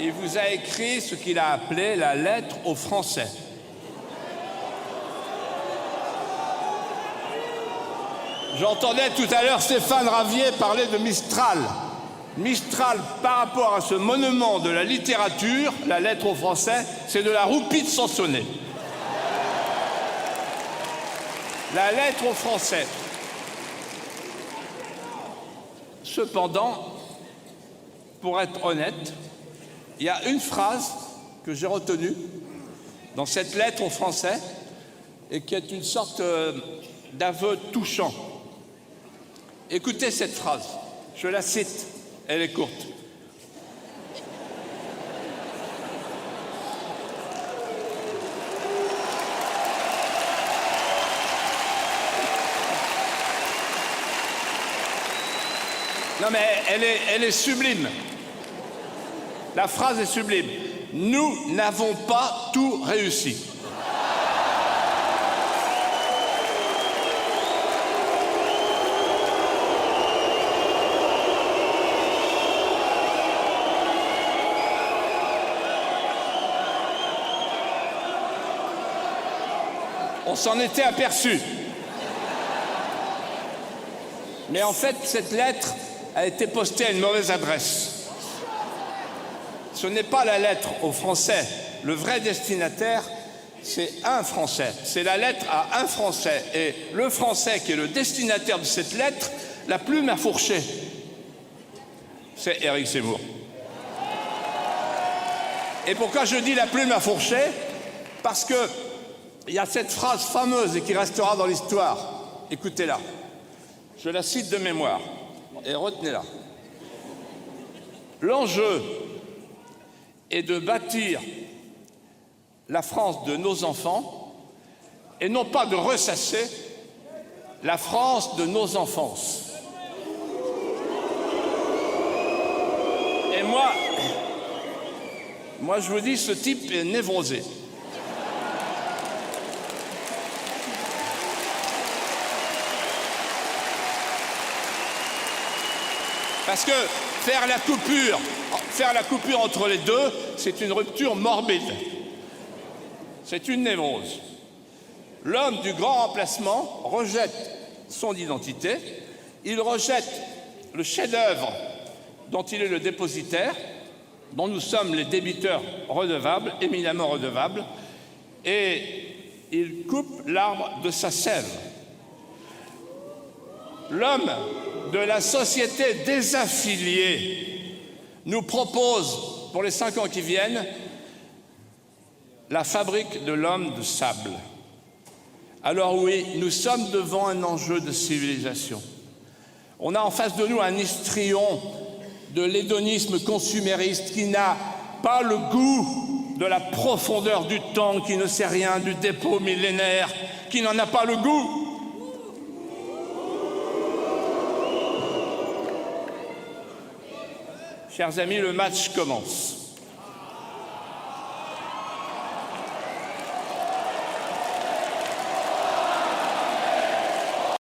il vous a écrit ce qu'il a appelé la lettre aux Français. J'entendais tout à l'heure Stéphane Ravier parler de Mistral. Mistral, par rapport à ce monument de la littérature, la lettre aux Français, c'est de la roupie de Sansonnet. La lettre aux Français. Cependant, pour être honnête, il y a une phrase que j'ai retenue dans cette lettre aux Français et qui est une sorte d'aveu touchant. Écoutez cette phrase, je la cite, elle est courte. Non mais elle est sublime. La phrase est sublime. Nous n'avons pas tout réussi. On s'en était aperçu. Mais en fait, cette lettre a été postée à une mauvaise adresse. Ce n'est pas la lettre aux Français. Le vrai destinataire, c'est un Français. C'est la lettre à un Français. Et le Français qui est le destinataire de cette lettre, la plume a fourché. C'est Éric Zemmour. Et pourquoi je dis la plume a fourché? Parce que il y a cette phrase fameuse et qui restera dans l'histoire. Écoutez-la. Je la cite de mémoire. Et retenez-la. L'enjeu est de bâtir la France de nos enfants et non pas de ressasser la France de nos enfances. Et moi je vous dis, ce type est névrosé. Parce que faire la coupure entre les deux, c'est une rupture morbide. C'est une névrose. L'homme du grand remplacement rejette son identité, il rejette le chef-d'œuvre dont il est le dépositaire, dont nous sommes les débiteurs redevables, éminemment redevables, et il coupe l'arbre de sa sève. L'homme de la société désaffiliée nous propose, pour les 5 ans qui viennent, la fabrique de l'homme de sable. Alors oui, nous sommes devant un enjeu de civilisation. On a en face de nous un histrion de l'hédonisme consumériste qui n'a pas le goût de la profondeur du temps, qui ne sait rien du dépôt millénaire, qui n'en a pas le goût. Chers amis, le match commence.